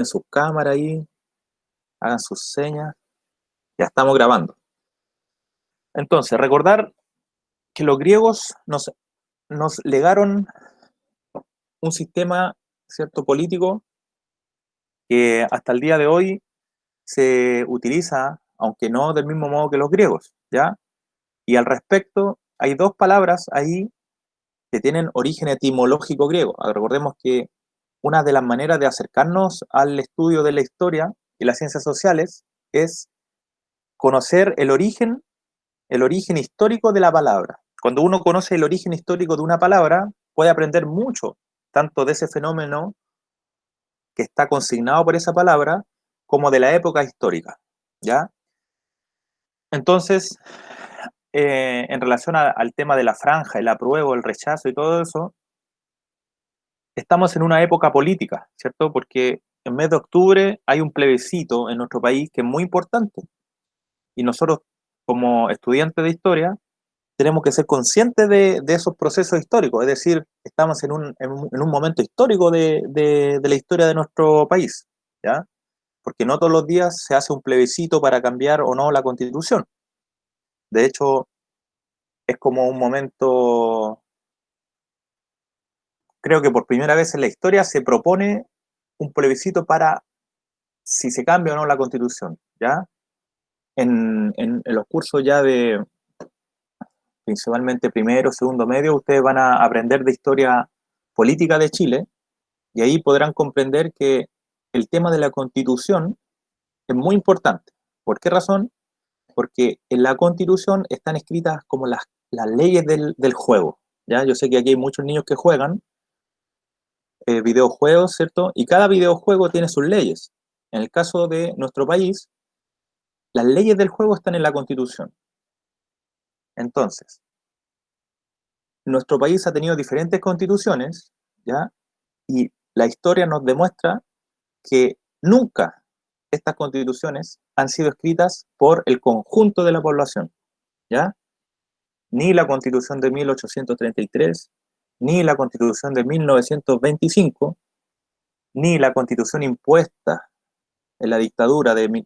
en sus cámaras ahí, hagan sus señas. Ya estamos grabando. Entonces, recordar que los griegos nos legaron un sistema, ¿cierto?, político que hasta el día de hoy se utiliza, aunque no del mismo modo que los griegos, ¿ya? Y al respecto, hay dos palabras ahí que tienen origen etimológico griego. Recordemos que una de las maneras de acercarnos al estudio de la historia y las ciencias sociales es conocer el origen histórico de la palabra. Cuando uno conoce el origen histórico de una palabra, puede aprender mucho, tanto de ese fenómeno que está consignado por esa palabra, como de la época histórica, ¿ya? Entonces, en relación al tema de la franja, el apruebo, el rechazo y todo eso, estamos en una época política, ¿cierto? Porque en mes de octubre hay un plebiscito en nuestro país que es muy importante. Y nosotros, como estudiantes de historia, tenemos que ser conscientes de esos procesos históricos, es decir, estamos en un momento histórico de la historia de nuestro país, ¿ya? Porque no todos los días se hace un plebiscito para cambiar o no la Constitución. De hecho, es como un momento, creo que por primera vez en la historia se propone un plebiscito para si se cambia o no la Constitución, ¿ya? En los cursos ya de principalmente primero, segundo medio, ustedes van a aprender de historia política de Chile y ahí podrán comprender que el tema de la Constitución es muy importante. ¿Por qué razón? Porque en la Constitución están escritas como las leyes del juego, ¿ya? Yo sé que aquí hay muchos niños que juegan videojuegos, ¿cierto? Y cada videojuego tiene sus leyes. En el caso de nuestro país, las leyes del juego están en la Constitución. Entonces, nuestro país ha tenido diferentes constituciones, ¿ya? Y la historia nos demuestra que nunca estas constituciones han sido escritas por el conjunto de la población, ¿ya? Ni la Constitución de 1833, ni la Constitución de 1925, ni la Constitución impuesta en la dictadura de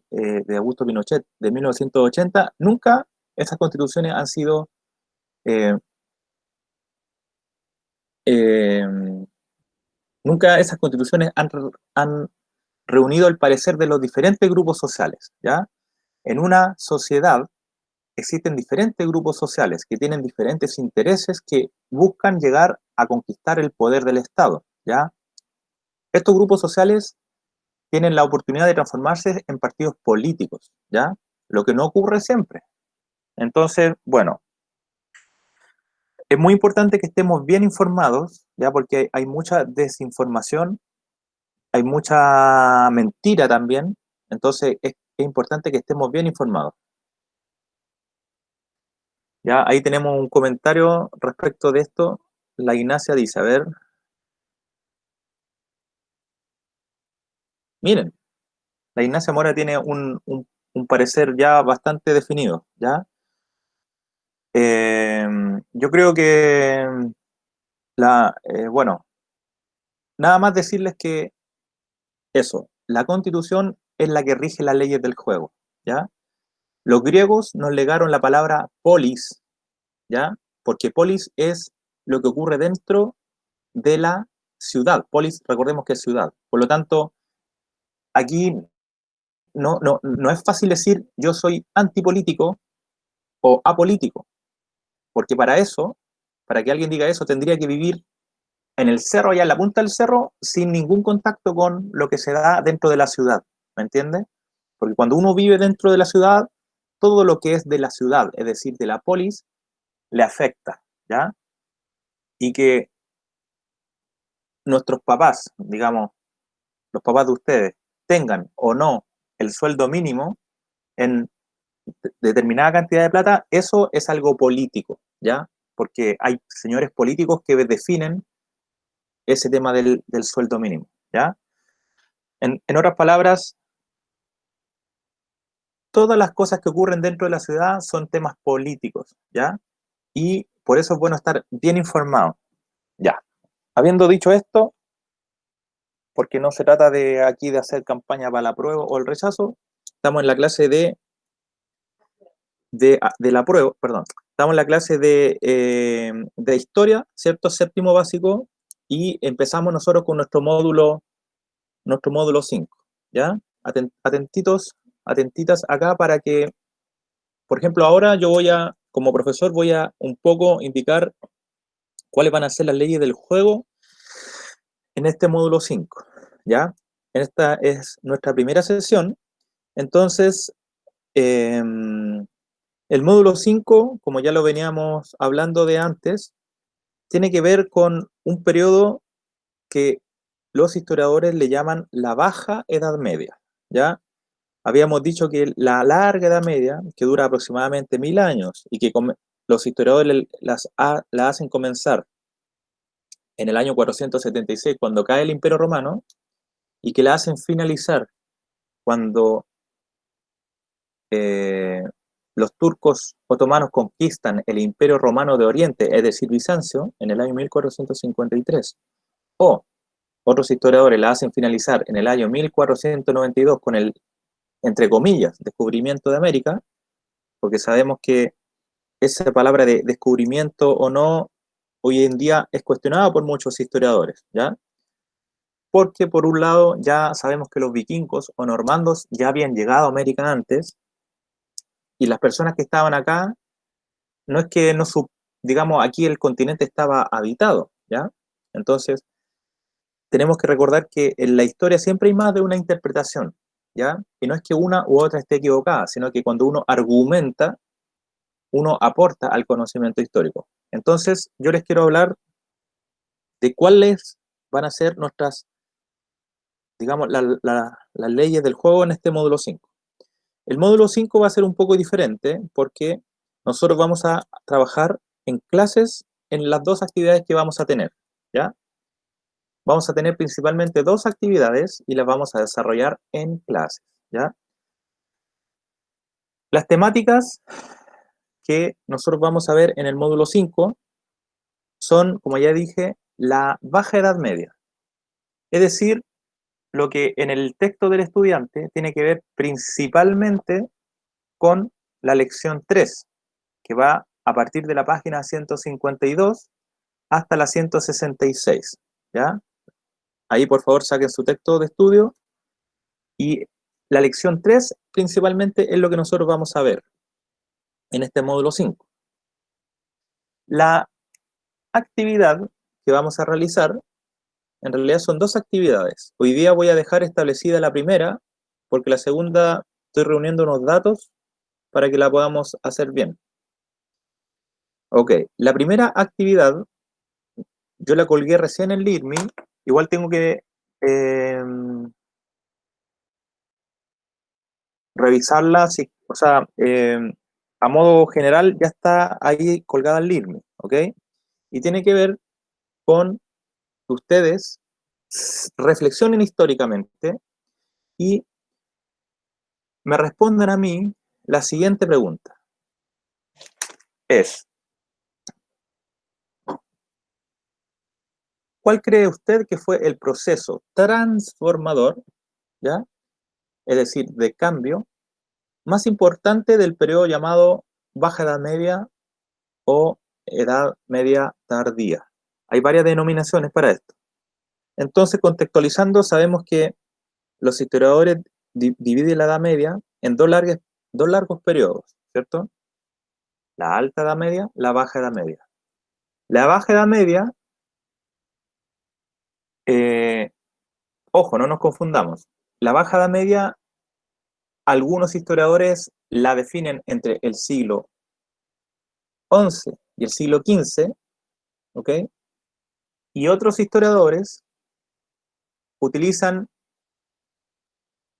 Augusto Pinochet de 1980, nunca esas constituciones han sido eh, eh, nunca esas constituciones han reunido el parecer de los diferentes grupos sociales, ¿ya? En una sociedad existen diferentes grupos sociales que tienen diferentes intereses que buscan llegar a conquistar el poder del Estado, ¿ya? Estos grupos sociales tienen la oportunidad de transformarse en partidos políticos, ¿ya? Lo que no ocurre siempre. Entonces, bueno, es muy importante que estemos bien informados, ¿ya? Porque hay mucha desinformación, hay mucha mentira también, entonces es importante que estemos bien informados. Ya, ahí tenemos un comentario respecto de esto. La Ignacia dice, a ver, miren, la Ignacia Mora tiene un parecer ya bastante definido, ¿ya? Eh, yo creo que, bueno, nada más decirles que eso, la Constitución es la que rige las leyes del juego, ¿ya? Los griegos nos legaron la palabra polis, ¿ya? Porque polis es lo que ocurre dentro de la ciudad. Polis, recordemos que es ciudad. Por lo tanto, aquí no es fácil decir yo soy antipolítico o apolítico, porque para eso, para que alguien diga eso, tendría que vivir en el cerro, allá en la punta del cerro, sin ningún contacto con lo que se da dentro de la ciudad, ¿me entiendes? Porque cuando uno vive dentro de la ciudad, todo lo que es de la ciudad, es decir, de la polis, le afecta, ¿ya? Y que nuestros papás, digamos, los papás de ustedes, tengan o no el sueldo mínimo en determinada cantidad de plata, eso es algo político, ¿ya? Porque hay señores políticos que definen ese tema del sueldo mínimo, ¿ya? En otras palabras, todas las cosas que ocurren dentro de la ciudad son temas políticos, ¿ya? Y por eso es bueno estar bien informado, ¿ya? Habiendo dicho esto, porque no se trata de aquí de hacer campaña para la prueba o el rechazo. Estamos en la clase de la prueba, perdón. Estamos en la clase de historia, ¿cierto? Séptimo básico, y empezamos nosotros con nuestro módulo 5, ¿ya? Atentitos, atentitas acá para que, por ejemplo, ahora yo como profesor, voy a un poco indicar cuáles van a ser las leyes del juego en este módulo 5, ¿ya? Esta es nuestra primera sesión, entonces, el módulo 5, como ya lo veníamos hablando de antes, tiene que ver con un periodo que los historiadores le llaman la Baja Edad Media, ¿ya? Habíamos dicho que la larga Edad Media, que dura aproximadamente 1000 años, y que los historiadores la hacen comenzar en el año 476, cuando cae el Imperio Romano, y que la hacen finalizar cuando los turcos otomanos conquistan el Imperio Romano de Oriente, es decir, Bizancio, en el año 1453. O otros historiadores la hacen finalizar en el año 1492 con el, entre comillas, descubrimiento de América, porque sabemos que esa palabra de descubrimiento o no, hoy en día es cuestionada por muchos historiadores, ¿ya? Porque por un lado ya sabemos que los vikingos o normandos ya habían llegado a América antes, y las personas que estaban acá, no es que no, digamos, aquí el continente estaba habitado, ¿ya? Entonces, tenemos que recordar que en la historia siempre hay más de una interpretación, ¿ya? Y no es que una u otra esté equivocada, sino que cuando uno argumenta, uno aporta al conocimiento histórico. Entonces, yo les quiero hablar de cuáles van a ser nuestras, digamos, las leyes del juego en este módulo 5. El módulo 5 va a ser un poco diferente porque nosotros vamos a trabajar en clases en las dos actividades que vamos a tener, ¿ya? Vamos a tener principalmente dos actividades y las vamos a desarrollar en clases, ¿ya? Las temáticas que nosotros vamos a ver en el módulo 5 son, como ya dije, la Baja Edad Media. Es decir, lo que en el texto del estudiante tiene que ver principalmente con la lección 3, que va a partir de la página 152 hasta la 166, ¿ya? Ahí, por favor, saquen su texto de estudio, y la lección 3 principalmente es lo que nosotros vamos a ver en este módulo 5. La actividad que vamos a realizar, en realidad son dos actividades. Hoy día voy a dejar establecida la primera, porque la segunda estoy reuniendo unos datos para que la podamos hacer bien. Ok, la primera actividad yo la colgué recién en LearnMe, igual tengo que revisarla, o sea, a modo general ya está ahí colgada en LearnMe, ¿ok? Y tiene que ver con que ustedes reflexionen históricamente y me respondan a mí la siguiente pregunta. Es, ¿cuál cree usted que fue el proceso transformador, ya? Es decir, de cambio, más importante del periodo llamado Baja Edad Media o Edad Media Tardía? Hay varias denominaciones para esto. Entonces, contextualizando, sabemos que los historiadores dividen la Edad Media en dos largos periodos, ¿cierto? La Alta Edad Media, la Baja Edad Media. La Baja Edad Media, eh, ojo, no nos confundamos. La Baja Edad Media, algunos historiadores la definen entre el siglo XI y el siglo XV, ¿ok? Y otros historiadores utilizan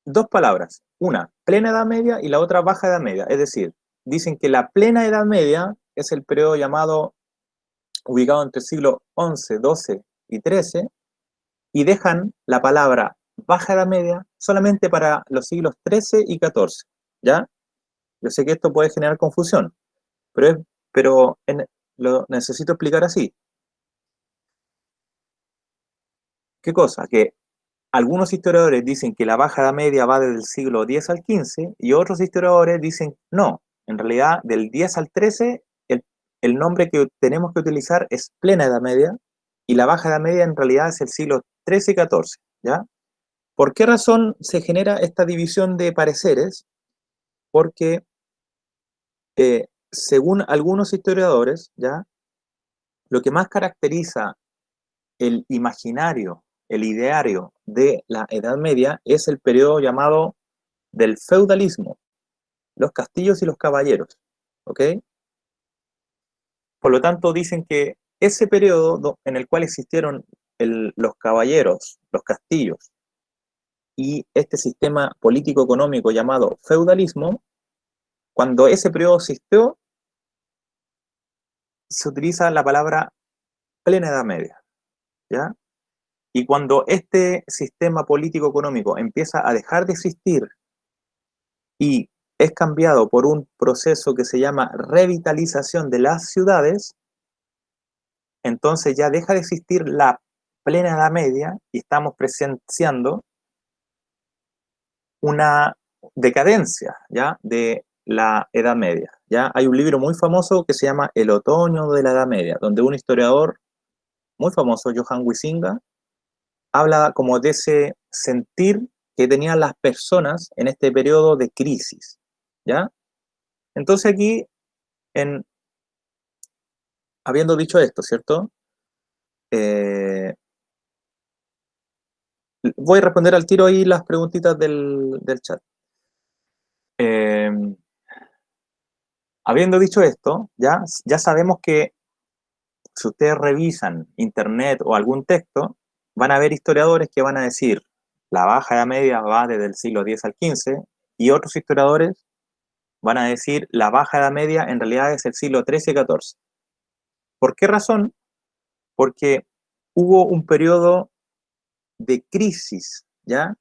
dos palabras, una plena Edad Media y la otra Baja Edad Media. Es decir, dicen que la plena Edad Media es el periodo llamado, ubicado entre el siglo XI, XII y XIII, y dejan la palabra Baja Edad Media solamente para los siglos XIII y XIV, ¿ya? Yo sé que esto puede generar confusión, pero lo necesito explicar así. ¿Qué cosa? Que algunos historiadores dicen que la Baja Edad Media va desde el siglo X al XV y otros historiadores dicen no, en realidad del X al XIII el nombre que tenemos que utilizar es Plena Edad Media y la Baja Edad Media en realidad es el siglo XIII y XIV, ¿ya? ¿Por qué razón se genera esta división de pareceres? Porque según algunos historiadores, ¿ya? Lo que más caracteriza el imaginario, el ideario de la Edad Media es el periodo llamado del feudalismo, los castillos y los caballeros, ¿ok? Por lo tanto, dicen que ese periodo en el cual existieron los caballeros, los castillos y este sistema político-económico llamado feudalismo, cuando ese periodo existió, se utiliza la palabra plena Edad Media, ¿ya? Y cuando este sistema político-económico empieza a dejar de existir y es cambiado por un proceso que se llama revitalización de las ciudades, entonces ya deja de existir la plena Edad Media y estamos presenciando una decadencia, ¿ya? De la Edad Media, ¿ya? Hay un libro muy famoso que se llama El otoño de la Edad Media, donde un historiador muy famoso, Johann Huizinga, habla como de ese sentir que tenían las personas en este periodo de crisis, ¿ya? Entonces aquí, habiendo dicho esto, ¿cierto? Voy a responder al tiro ahí las preguntitas del chat. Eh, Habiendo dicho esto, ya sabemos que si ustedes revisan internet o algún texto, van a ver historiadores que van a decir la Baja Edad Media va desde el siglo X al XV y otros historiadores van a decir la Baja Edad Media en realidad es el siglo XIII y XIV. ¿Por qué razón? Porque hubo un periodo de crisis, ¿ya?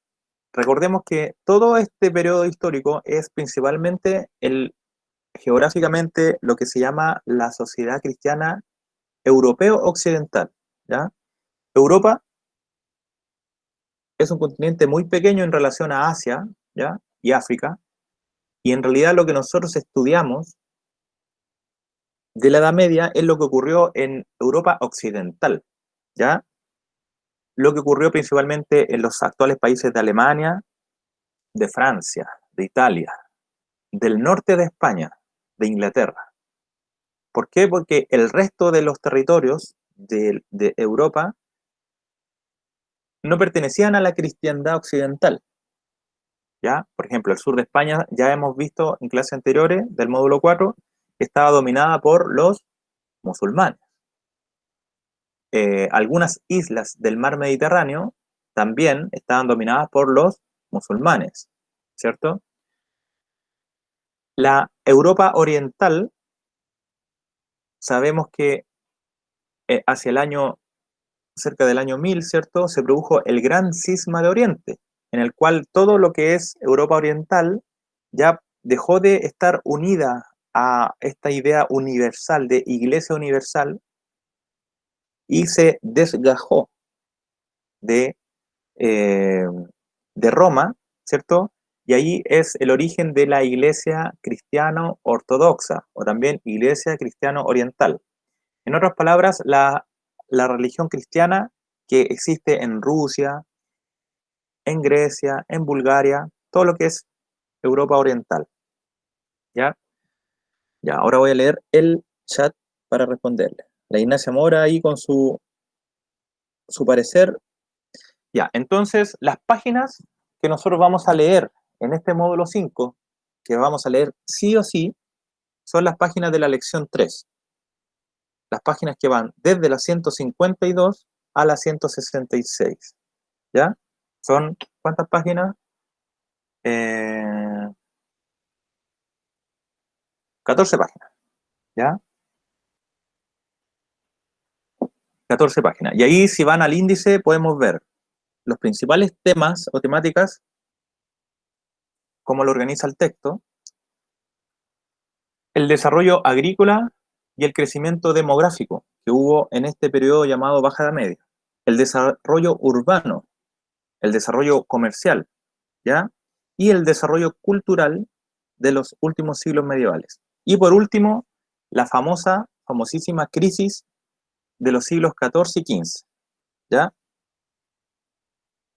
Recordemos que todo este periodo histórico es principalmente geográficamente lo que se llama la sociedad cristiana europeo occidental, ¿ya? Europa es un continente muy pequeño en relación a Asia, ¿ya? Y África, y en realidad lo que nosotros estudiamos de la Edad Media es lo que ocurrió en Europa occidental, ¿ya? Lo que ocurrió principalmente en los actuales países de Alemania, de Francia, de Italia, del norte de España, de Inglaterra. ¿Por qué? Porque el resto de los territorios de Europa no pertenecían a la cristiandad occidental, ¿ya? Por ejemplo, el sur de España, ya hemos visto en clases anteriores del módulo 4, que estaba dominada por los musulmanes. Algunas islas del mar Mediterráneo también estaban dominadas por los musulmanes, ¿cierto? La Europa oriental, sabemos que hacia el año, cerca del año 1000, ¿cierto? Se produjo el gran cisma de Oriente, en el cual todo lo que es Europa oriental ya dejó de estar unida a esta idea universal de iglesia universal y se desgajó de, eh, de Roma, ¿cierto? Y ahí es el origen de la iglesia cristiano ortodoxa o también iglesia cristiano oriental. En otras palabras, la religión cristiana que existe en Rusia, en Grecia, en Bulgaria, todo lo que es Europa oriental. ¿Ya? Ya, ahora voy a leer el chat para responderle. La Ignacia Mora ahí con su parecer. Ya, entonces las páginas que nosotros vamos a leer en este módulo 5, que vamos a leer sí o sí, son las páginas de la lección 3. Las páginas que van desde la 152 a la 166. ¿Ya? Son, ¿cuántas páginas? 14 páginas. ¿Ya? 14 páginas. Y ahí, si van al índice, podemos ver los principales temas o temáticas, cómo lo organiza el texto, el desarrollo agrícola y el crecimiento demográfico que hubo en este periodo llamado Baja Edad Media, el desarrollo urbano, el desarrollo comercial, ¿ya? Y el desarrollo cultural de los últimos siglos medievales. Y por último, la famosísima crisis de los siglos XIV y XV, ¿ya?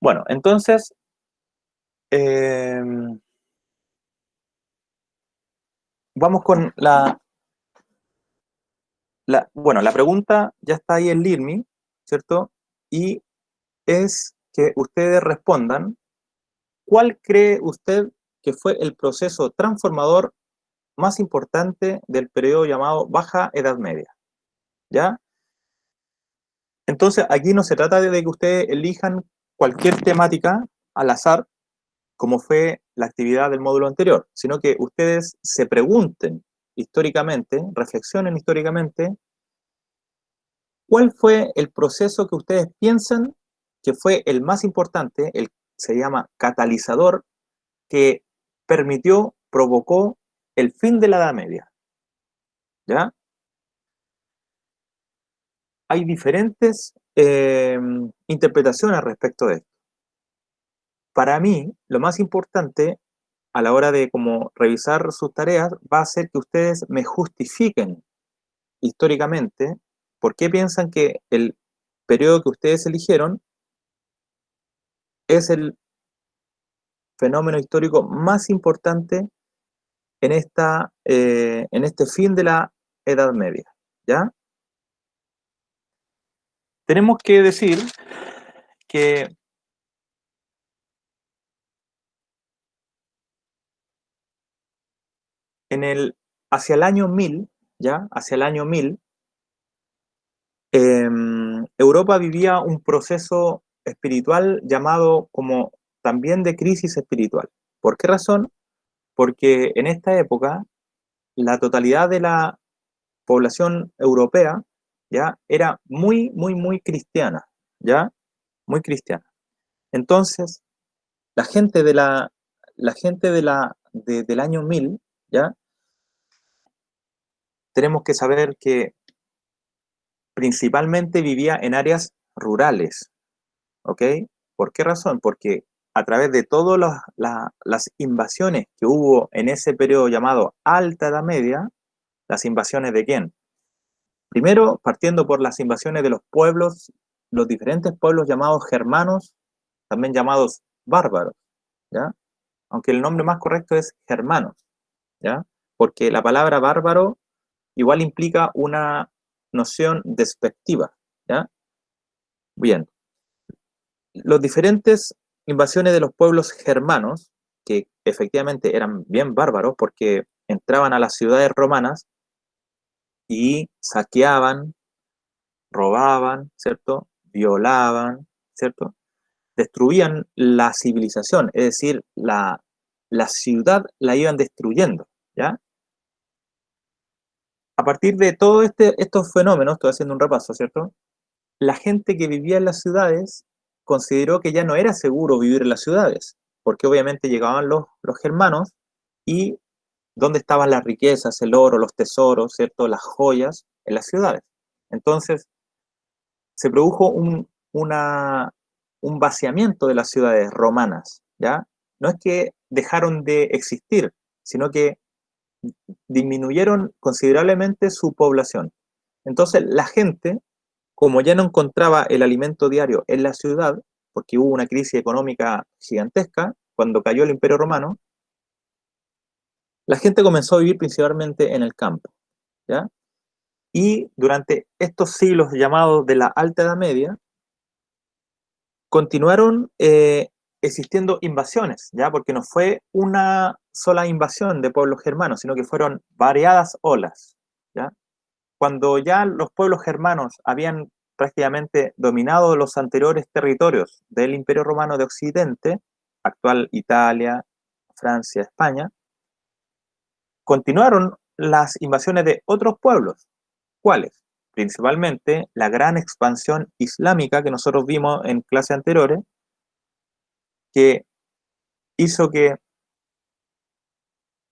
Bueno, entonces, eh, vamos con bueno, la pregunta ya está ahí en LearnMe, ¿cierto? Y es que ustedes respondan, ¿cuál cree usted que fue el proceso transformador más importante del periodo llamado Baja Edad Media? ¿Ya? Entonces, aquí no se trata de que ustedes elijan cualquier temática al azar, como fue la actividad del módulo anterior, sino que ustedes se pregunten históricamente, reflexionen históricamente, ¿cuál fue el proceso que ustedes piensan que fue el más importante, se llama catalizador, que permitió, provocó el fin de la Edad Media? ¿Ya? Hay diferentes interpretaciones respecto de esto. Para mí, lo más importante a la hora de como revisar sus tareas va a ser que ustedes me justifiquen históricamente por qué piensan que el periodo que ustedes eligieron es el fenómeno histórico más importante en este fin de la Edad Media, ¿ya? Tenemos que decir que hacia el año 1000, ¿ya? Hacia el año 1000, Europa vivía un proceso espiritual llamado como también de crisis espiritual. ¿Por qué razón? Porque en esta época la totalidad de la población europea ya era muy, muy, muy cristiana, ¿ya? Muy cristiana. Entonces, la gente del año 1000, ¿ya? Tenemos que saber que principalmente vivía en áreas rurales, ¿ok? ¿Por qué razón? Porque a través de todas las invasiones que hubo en ese periodo llamado Alta Edad Media, ¿las invasiones de quién? Primero, partiendo por las invasiones de los pueblos, los diferentes pueblos llamados germanos, también llamados bárbaros, ¿ya? Aunque el nombre más correcto es germanos, ¿ya? Porque la palabra bárbaro igual implica una noción despectiva, ¿ya? Bien, los diferentes invasiones de los pueblos germanos, que efectivamente eran bien bárbaros porque entraban a las ciudades romanas y saqueaban, robaban, ¿cierto? Violaban, ¿cierto? Destruían la civilización, es decir, la ciudad la iban destruyendo, ¿ya? A partir de todos estos fenómenos, estoy haciendo un repaso, ¿cierto? La gente que vivía en las ciudades consideró que ya no era seguro vivir en las ciudades, porque obviamente llegaban los germanos y dónde estaban las riquezas, el oro, los tesoros, ¿cierto? Las joyas en las ciudades. Entonces, se produjo un vaciamiento de las ciudades romanas, ¿ya? No es que dejaron de existir, sino que disminuyeron considerablemente su población. Entonces, la gente, como ya no encontraba el alimento diario en la ciudad, porque hubo una crisis económica gigantesca cuando cayó el Imperio Romano, la gente comenzó a vivir principalmente en el campo, ¿ya? Y durante estos siglos llamados de la Alta Edad Media, continuaron existiendo invasiones, ¿ya? Porque no fue una sola invasión de pueblos germanos, sino que fueron variadas olas, ¿ya? Cuando ya los pueblos germanos habían prácticamente dominado los anteriores territorios del Imperio Romano de Occidente, actual Italia, Francia, España, continuaron las invasiones de otros pueblos. ¿Cuáles? Principalmente la gran expansión islámica que nosotros vimos en clases anteriores, que hizo que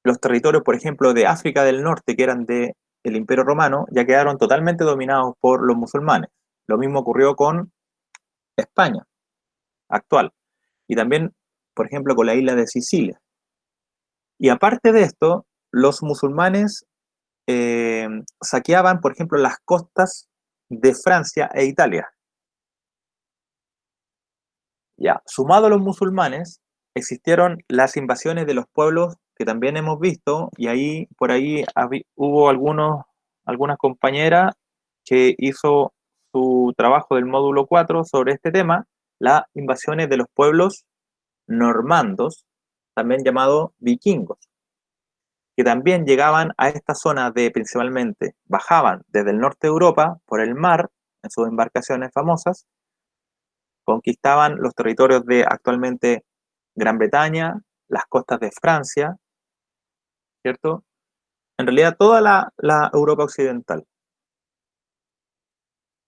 los territorios, por ejemplo, de África del Norte, que eran del Imperio Romano, ya quedaron totalmente dominados por los musulmanes. Lo mismo ocurrió con España actual. y también, por ejemplo, con la isla de Sicilia. Y aparte de esto, los musulmanes saqueaban, por ejemplo, las costas de Francia e Italia. Ya, sumado a los musulmanes, existieron las invasiones de los pueblos que también hemos visto, y ahí por ahí hubo algunas compañeras que hizo su trabajo del módulo 4 sobre este tema, las invasiones de los pueblos normandos, también llamados vikingos, que también llegaban a esta zona de principalmente, bajaban desde el norte de Europa por el mar en sus embarcaciones famosas, conquistaban los territorios de actualmente Gran Bretaña, las costas de Francia, ¿cierto? En realidad toda la Europa occidental.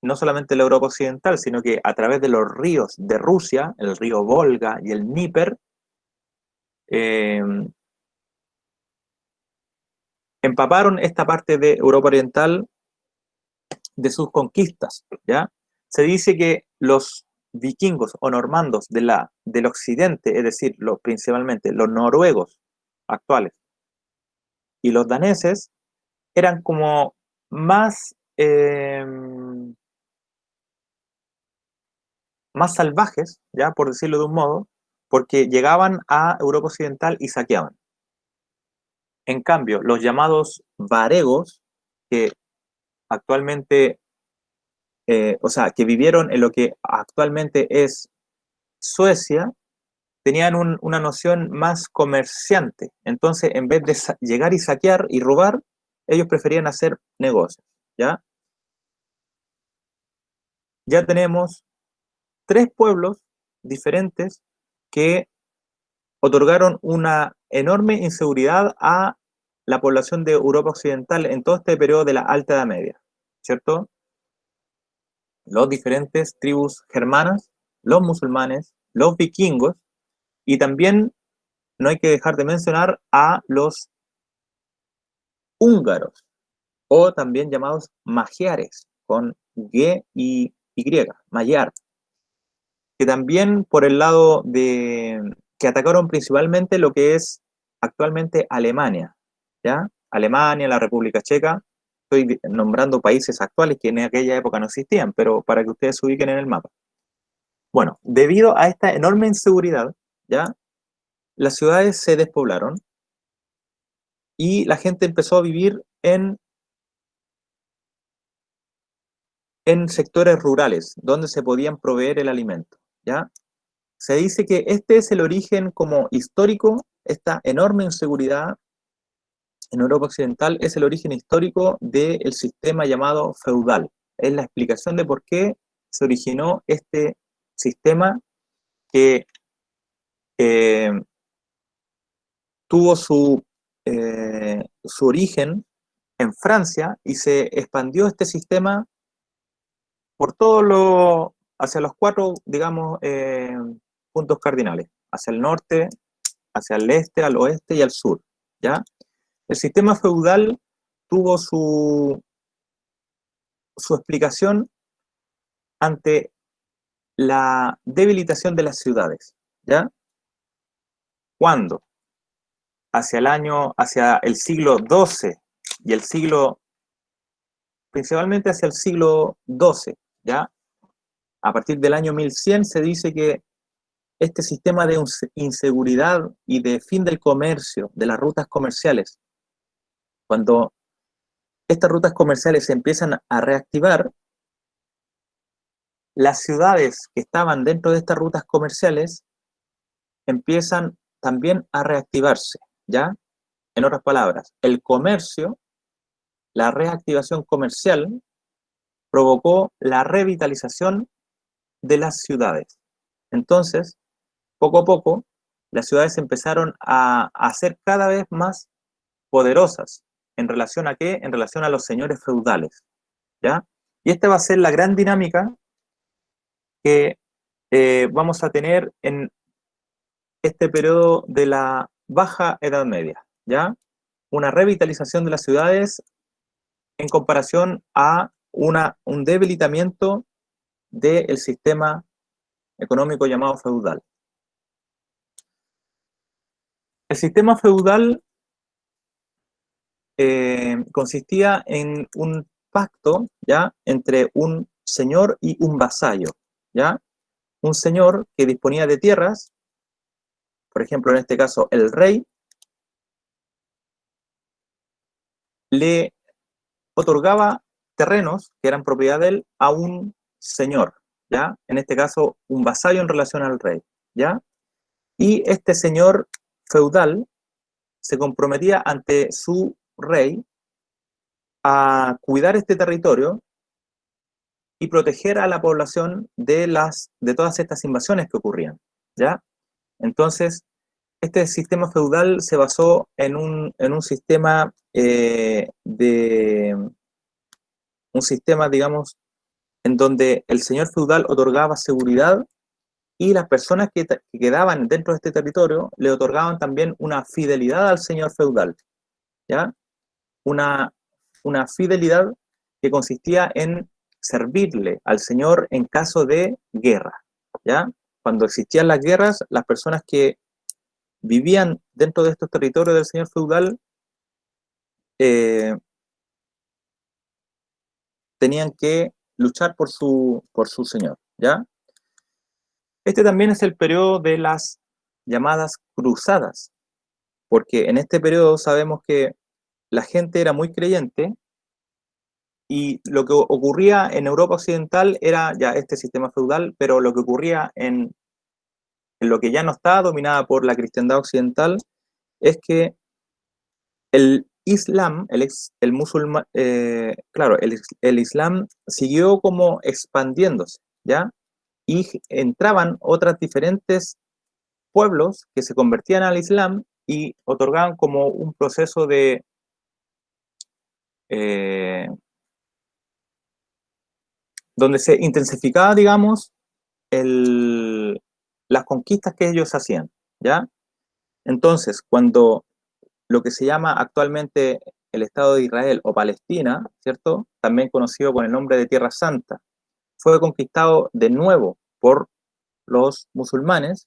No solamente la Europa occidental, sino que a través de los ríos de Rusia, el río Volga y el Dnieper, eh, empaparon esta parte de Europa oriental de sus conquistas, ¿ya? Se dice que los vikingos o normandos del occidente, es decir, principalmente los noruegos actuales y los daneses, eran como más, más salvajes, ya por decirlo de un modo, porque llegaban a Europa occidental y saqueaban. En cambio, los llamados varegos, que actualmente, o sea, que vivieron en lo que actualmente es Suecia, tenían una noción más comerciante. Entonces, en vez de llegar y saquear y robar, ellos preferían hacer negocios, ¿ya? Ya tenemos tres pueblos diferentes que otorgaron una enorme inseguridad a la población de Europa Occidental en todo este periodo de la Alta Edad Media, ¿cierto? Los diferentes tribus germanas, los musulmanes, los vikingos, y también no hay que dejar de mencionar a los húngaros, o también llamados magiares, con G y Y, magiar, que también por el lado que atacaron principalmente lo que es actualmente Alemania, ¿ya? Alemania, la República Checa, estoy nombrando países actuales que en aquella época no existían, pero para que ustedes se ubiquen en el mapa. Bueno, debido a esta enorme inseguridad, ¿ya? Las ciudades se despoblaron y la gente empezó a vivir en sectores rurales, donde se podían proveer el alimento, ¿ya? Se dice que este es el origen como histórico, esta enorme inseguridad en Europa Occidental es el origen histórico del sistema llamado feudal. Es la explicación de por qué se originó este sistema que eh, tuvo su origen en Francia y se expandió este sistema por hacia los cuatro, digamos, puntos cardinales, hacia el norte, hacia el este, al oeste y al sur, ¿ya? El sistema feudal tuvo su explicación ante la debilitación de las ciudades, ¿ya? Cuando hacia el siglo XII y principalmente hacia el siglo XII, ¿ya? A partir del año 1100 se dice que este sistema de inseguridad y de fin del comercio, de las rutas comerciales, cuando estas rutas comerciales se empiezan a reactivar, las ciudades que estaban dentro de estas rutas comerciales empiezan también a reactivarse, ¿ya? En otras palabras, el comercio, la reactivación comercial, provocó la revitalización de las ciudades. Entonces, poco a poco, las ciudades empezaron a ser cada vez más poderosas. ¿En relación a qué? En relación a los señores feudales, ¿ya? Y esta va a ser la gran dinámica que vamos a tener en este periodo de la Baja Edad Media, ¿ya? Una revitalización de las ciudades en comparación a un debilitamiento del sistema económico llamado feudal. sistema feudal consistía en un pacto, ¿ya?, entre un señor y un vasallo, ¿ya? Un señor que disponía de tierras, por ejemplo, en este caso, el rey le otorgaba terrenos que eran propiedad de él a un señor, ¿ya? En este caso, un vasallo en relación al rey, ¿ya? Y este señor feudal se comprometía ante su rey a cuidar este territorio y proteger a la población de todas estas invasiones que ocurrían, ¿ya? Entonces, este sistema feudal se basó en un sistema digamos, en donde el señor feudal otorgaba seguridad y las personas que quedaban dentro de este territorio le otorgaban también una fidelidad al señor feudal, ¿ya? Una, una fidelidad que consistía en servirle al señor en caso de guerra, ¿ya? Cuando existían las guerras, las personas que vivían dentro de estos territorios del señor feudal eh, tenían que luchar por su señor, ¿ya? Este también es el periodo de las llamadas cruzadas, porque en este periodo sabemos que la gente era muy creyente y lo que ocurría en Europa Occidental era ya este sistema feudal, pero lo que ocurría en lo que ya no estaba dominada por la cristiandad occidental es que el Islam, el musulmán, claro, el Islam siguió como expandiéndose, ¿ya? Y entraban otras diferentes pueblos que se convertían al Islam y otorgaban como un proceso de eh, donde se intensificaba, digamos, las conquistas que ellos hacían, ¿ya? Entonces, cuando lo que se llama actualmente el Estado de Israel o Palestina, ¿cierto?, también conocido con el nombre de Tierra Santa, fue conquistado de nuevo por los musulmanes,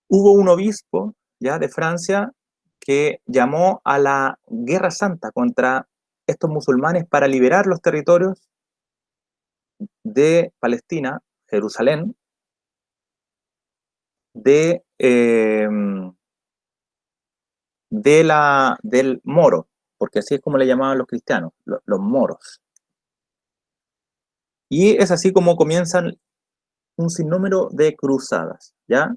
hubo un obispo, ya, de Francia que llamó a la Guerra Santa contra estos musulmanes para liberar los territorios de Palestina, Jerusalén, de, del moro, porque así es como le llamaban los cristianos, los moros. Y es así como comienzan un sinnúmero de cruzadas, ¿ya?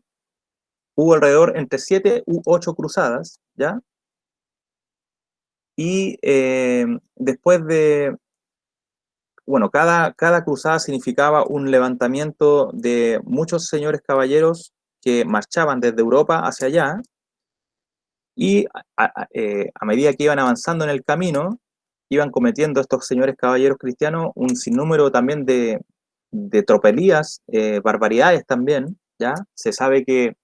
Hubo alrededor entre 7 u 8 cruzadas, ¿ya? Y después de, bueno, cada cruzada significaba un levantamiento de muchos señores caballeros que marchaban desde Europa hacia allá, y a medida que iban avanzando en el camino, iban cometiendo estos señores caballeros cristianos un sinnúmero también de tropelías, barbaridades también, ¿ya? Se sabe que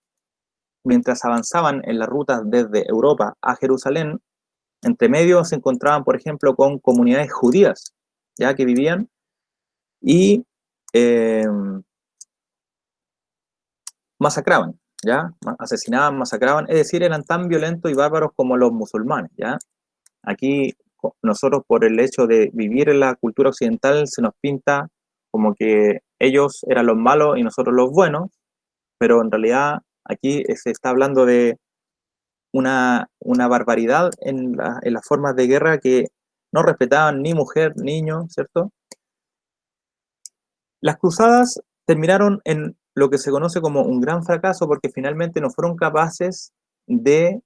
mientras avanzaban en las rutas desde Europa a Jerusalén, entre medio se encontraban, por ejemplo, con comunidades judías, ¿ya?, que vivían y eh, masacraban, ¿ya? Asesinaban, masacraban, es decir, eran tan violentos y bárbaros como los musulmanes, ¿ya? Aquí nosotros, por el hecho de vivir en la cultura occidental, se nos pinta como que ellos eran los malos y nosotros los buenos, pero en realidad aquí se está hablando de una barbaridad en las formas de guerra que no respetaban ni mujer, niño, ¿cierto? Las cruzadas terminaron en lo que se conoce como un gran fracaso porque finalmente no fueron capaces de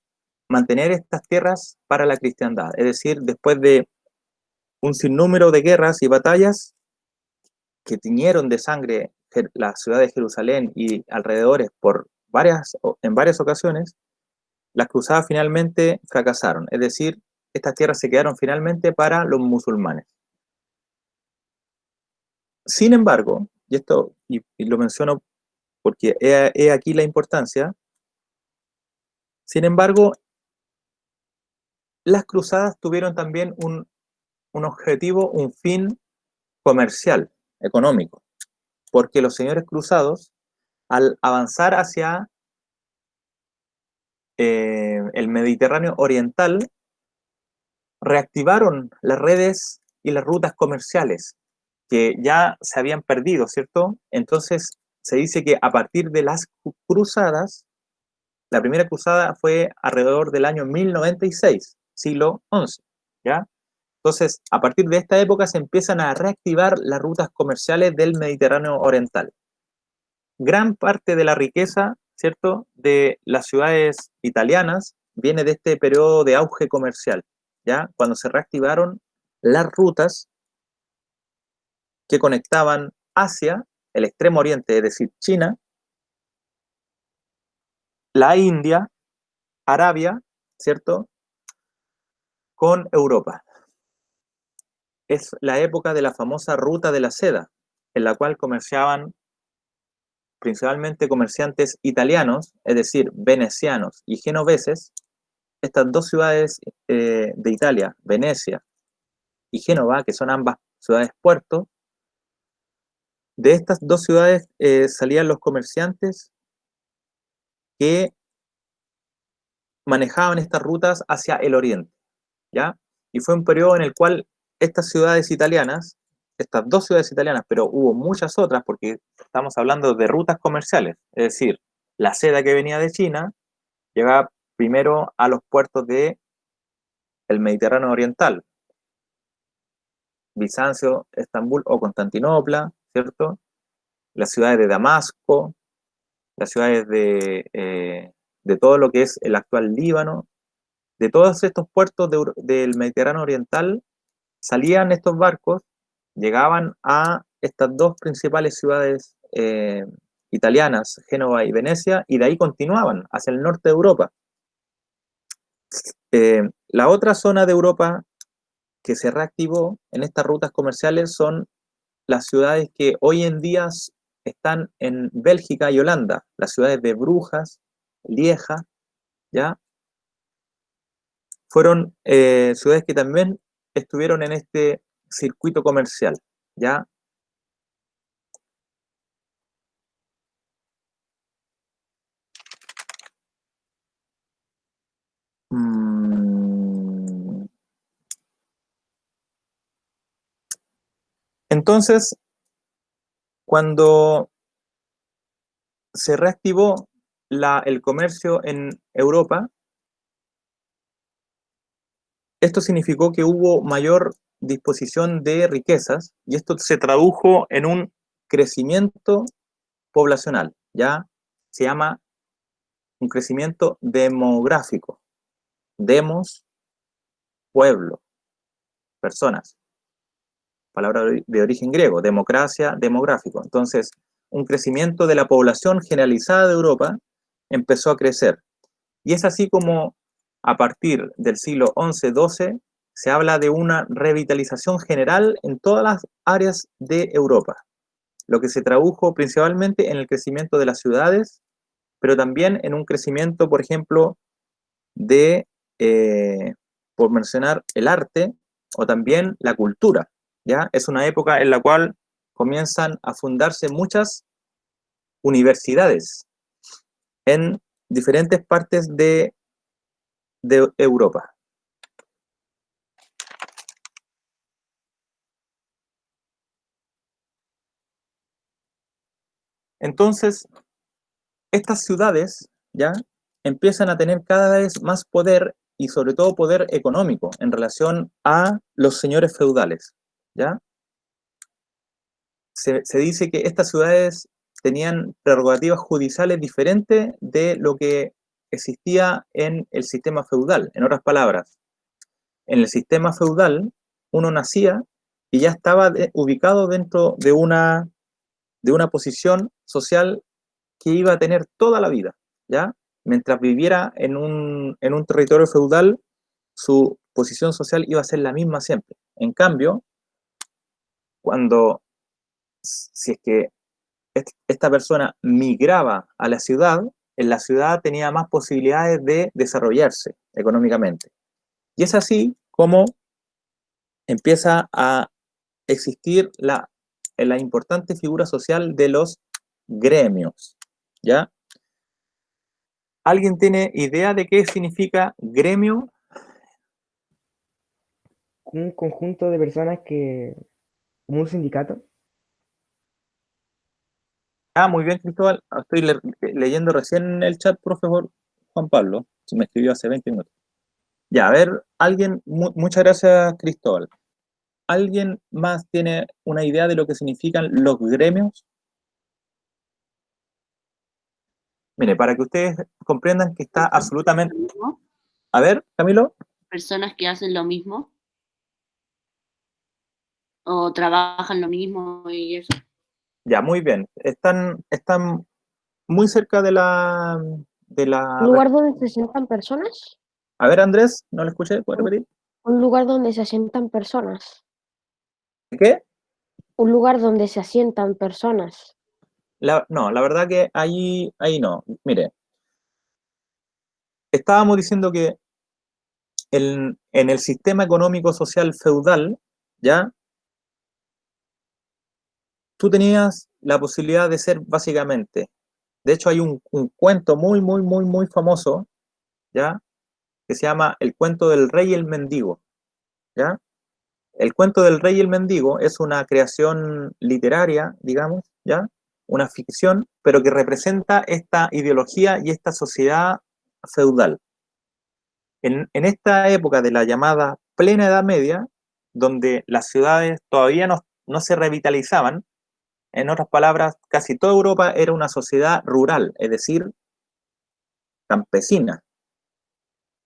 mantener estas tierras para la cristiandad. Es decir, después de un sinnúmero de guerras y batallas que tiñeron de sangre la ciudad de Jerusalén y alrededores en varias ocasiones, las cruzadas finalmente fracasaron. Es decir, estas tierras se quedaron finalmente para los musulmanes. Sin embargo, y lo menciono porque he aquí la importancia, sin embargo, las cruzadas tuvieron también un objetivo, un fin comercial, económico, porque los señores cruzados, al avanzar hacia el Mediterráneo oriental, reactivaron las redes y las rutas comerciales que ya se habían perdido, ¿cierto? Entonces se dice que a partir de las cruzadas, la primera cruzada fue alrededor del año 1096, siglo XI, ¿ya? Entonces, a partir de esta época se empiezan a reactivar las rutas comerciales del Mediterráneo oriental. Gran parte de la riqueza, ¿cierto?, de las ciudades italianas viene de este periodo de auge comercial, ¿ya? Cuando se reactivaron las rutas que conectaban Asia, el extremo oriente, es decir, China, la India, Arabia, ¿cierto?, con Europa. Es la época de la famosa ruta de la seda, en la cual comerciaban principalmente comerciantes italianos, es decir, venecianos y genoveses. Estas dos ciudades de Italia, Venecia y Génova, que son ambas ciudades puertos, de estas dos ciudades salían los comerciantes que manejaban estas rutas hacia el oriente, ¿ya? Y fue un periodo en el cual estas ciudades italianas, estas dos ciudades italianas, pero hubo muchas otras, porque estamos hablando de rutas comerciales, es decir, la seda que venía de China llegaba primero a los puertos del Mediterráneo oriental, Bizancio, Estambul o Constantinopla, ¿cierto? Las ciudades de Damasco, las ciudades de todo lo que es el actual Líbano. De todos estos puertos del Mediterráneo oriental salían estos barcos, llegaban a estas dos principales ciudades italianas, Génova y Venecia, y de ahí continuaban hacia el norte de Europa. La otra zona de Europa que se reactivó en estas rutas comerciales son las ciudades que hoy en día están en Bélgica y Holanda, las ciudades de Brujas, Lieja, ¿ya? Fueron ciudades que también estuvieron en este circuito comercial, ¿ya? Entonces, cuando se reactivó el comercio en Europa, esto significó que hubo mayor disposición de riquezas y esto se tradujo en un crecimiento poblacional, ya se llama un crecimiento demográfico. Demos, pueblo, personas, palabra de origen griego, democracia, demográfico. Entonces, un crecimiento de la población generalizada de Europa empezó a crecer. Y es así como a partir del siglo XI-XII se habla de una revitalización general en todas las áreas de Europa, lo que se tradujo principalmente en el crecimiento de las ciudades, pero también en un crecimiento, por ejemplo, de, por mencionar, el arte o también la cultura, ¿ya? Es una época en la cual comienzan a fundarse muchas universidades en diferentes partes de Europa. Entonces, estas ciudades ya empiezan a tener cada vez más poder y sobre todo poder económico en relación a los señores feudales, ¿ya? Se dice que estas ciudades tenían prerrogativas judiciales diferentes de lo que existía en el sistema feudal. En otras palabras, en el sistema feudal uno nacía y ya estaba ubicado dentro de una posición social que iba a tener toda la vida, ¿ya? Mientras viviera en un territorio feudal, su posición social iba a ser la misma siempre. En cambio, si es que esta persona migraba a la ciudad, en la ciudad tenía más posibilidades de desarrollarse económicamente. Y es así como empieza a existir la importante figura social de los gremios, ¿ya? ¿Alguien tiene idea de qué significa gremio? Un conjunto de personas que, como un sindicato. Ah, muy bien, Cristóbal. Estoy leyendo recién el chat, profesor Juan Pablo. Se me escribió hace 20 minutos. Ya, a ver, alguien, muchas gracias, Cristóbal. ¿Alguien más tiene una idea de lo que significan los gremios? Mire, para que ustedes comprendan que está Personas que hacen absolutamente... lo mismo, A ver, Camilo. personas que hacen lo mismo o trabajan lo mismo y eso. Ya, muy bien. Están muy cerca de la... De ¿Un la... lugar donde se sientan personas? A ver, Andrés, no lo escuché, ¿puedes Un, repetir? un lugar donde se asientan personas. ¿Qué? Un lugar donde se asientan personas. No, la verdad que ahí no. Mire, estábamos diciendo que en el sistema económico social feudal, ¿ya? Tú tenías la posibilidad de ser básicamente, de hecho hay un cuento muy famoso, ¿ya? Que se llama El cuento del rey y el mendigo, ¿ya? El cuento del rey y el mendigo es una creación literaria, digamos, ¿ya? Una ficción, pero que representa esta ideología y esta sociedad feudal. En esta época de la llamada plena Edad Media, donde las ciudades todavía no se revitalizaban, en otras palabras, casi toda Europa era una sociedad rural, es decir, campesina.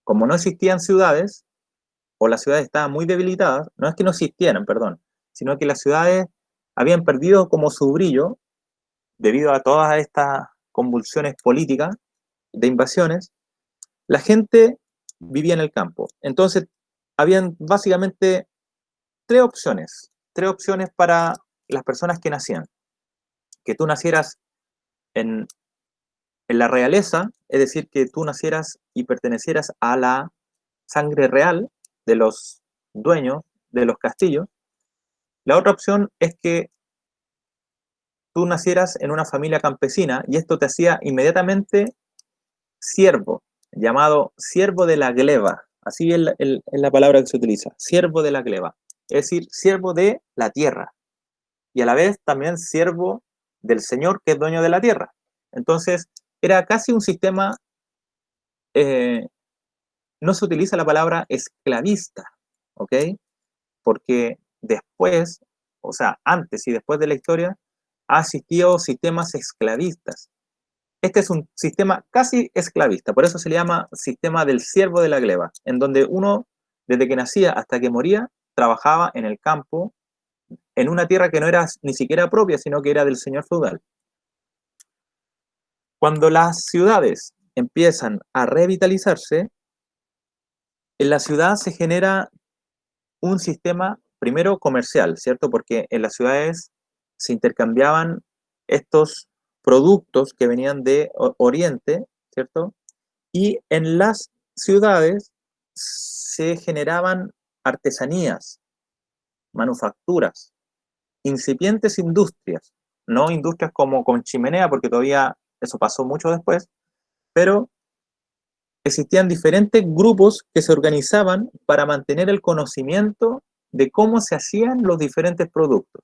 Como no existían ciudades, o las ciudades estaban muy debilitadas, no es que no existieran, perdón, sino que las ciudades habían perdido como su brillo debido a todas estas convulsiones políticas de invasiones. La gente vivía en el campo. Entonces, habían básicamente tres opciones para las personas que nacían. Que tú nacieras en, en la realeza, es decir, que tú nacieras y pertenecieras a la sangre real de los dueños de los castillos. La otra opción es que tú nacieras en una familia campesina y esto te hacía inmediatamente siervo, llamado siervo de la gleba. Así es la palabra que se utiliza, siervo de la gleba. Es decir, siervo de la tierra y a la vez también siervo del señor que es dueño de la tierra. Entonces, era casi un sistema, eh, no se utiliza la palabra esclavista, ¿ok? Porque después, o sea, antes y después de la historia, ha existido sistemas esclavistas. Este es un sistema casi esclavista, por eso se le llama sistema del siervo de la gleba, en donde uno, desde que nacía hasta que moría, trabajaba en el campo, en una tierra que no era ni siquiera propia, sino que era del señor feudal. Cuando las ciudades empiezan a revitalizarse, en la ciudad se genera un sistema primero comercial, ¿cierto? Porque en las ciudades se intercambiaban estos productos que venían de Oriente, ¿cierto? Y en las ciudades se generaban artesanías, manufacturas, incipientes industrias, no industrias como con chimenea, porque todavía eso pasó mucho después, pero existían diferentes grupos que se organizaban para mantener el conocimiento de cómo se hacían los diferentes productos.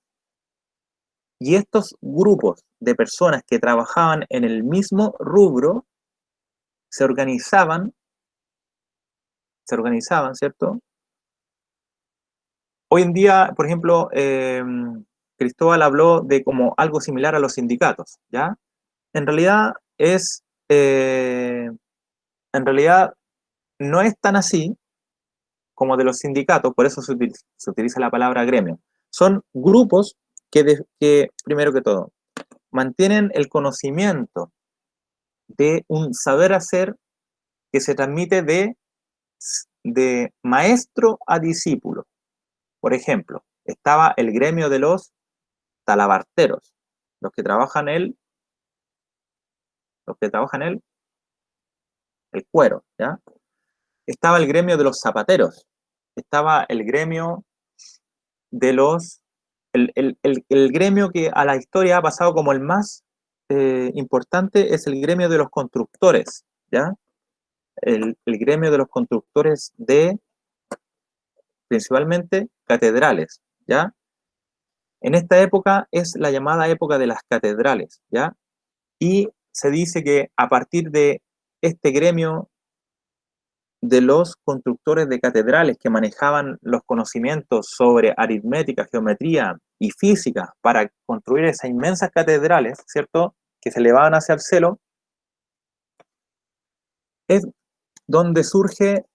Y estos grupos de personas que trabajaban en el mismo rubro se organizaban, ¿cierto? Hoy en día, por ejemplo, Cristóbal habló de como algo similar a los sindicatos, ¿ya? En realidad es, en realidad no es tan así como de los sindicatos, por eso se utiliza la palabra gremio. Son grupos que, primero que todo, mantienen el conocimiento de un saber hacer que se transmite de maestro a discípulo. Por ejemplo, estaba el gremio de los talabarteros, los que trabajan el cuero, ¿ya? Estaba el gremio de los zapateros, estaba el gremio de los, el gremio que a la historia ha pasado como el más importante es el gremio de los constructores, ¿ya? El gremio de los constructores de, principalmente, catedrales, ¿ya? En esta época es la llamada época de las catedrales, ¿ya? Y se dice que a partir de este gremio de los constructores de catedrales que manejaban los conocimientos sobre aritmética, geometría y física para construir esas inmensas catedrales, ¿cierto?, que se elevaban hacia el cielo, es donde surge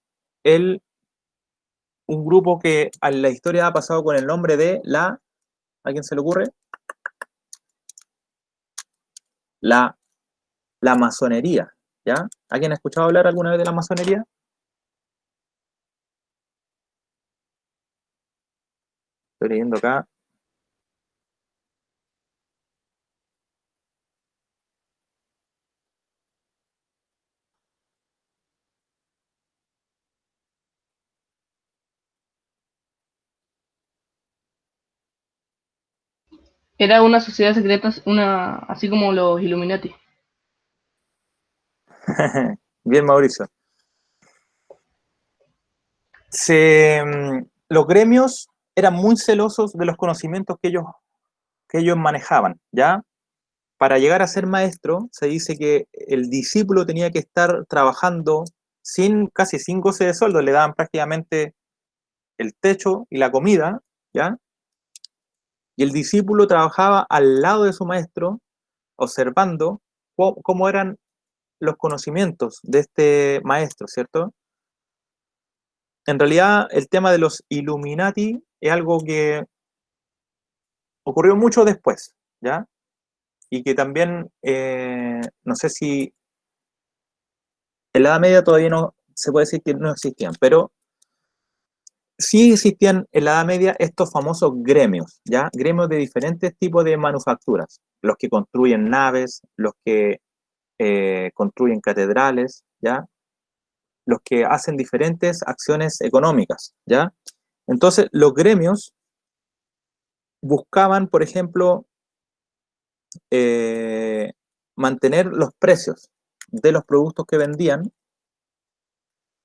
un grupo que a la historia ha pasado con el nombre de ¿a quién se le ocurre? La masonería, ¿ya? ¿Alguien ha escuchado hablar alguna vez de la masonería? Estoy leyendo acá. Era una sociedad secreta, así como los Illuminati. Bien, Mauricio. Los gremios eran muy celosos de los conocimientos que ellos manejaban, ¿ya? Para llegar a ser maestro, se dice que el discípulo tenía que estar trabajando casi sin goce de sueldo, le daban prácticamente el techo y la comida, ¿ya? Y el discípulo trabajaba al lado de su maestro, observando cómo eran los conocimientos de este maestro, ¿cierto? En realidad, el tema de los Illuminati es algo que ocurrió mucho después, ¿ya? Y que también, no sé si en la Edad Media todavía no se puede decir que no existían, pero sí existían en la Edad Media estos famosos gremios, ¿ya? Gremios de diferentes tipos de manufacturas, los que construyen naves, los que construyen catedrales, ¿ya? Los que hacen diferentes acciones económicas, ¿ya? Entonces, los gremios buscaban, por ejemplo, mantener los precios de los productos que vendían,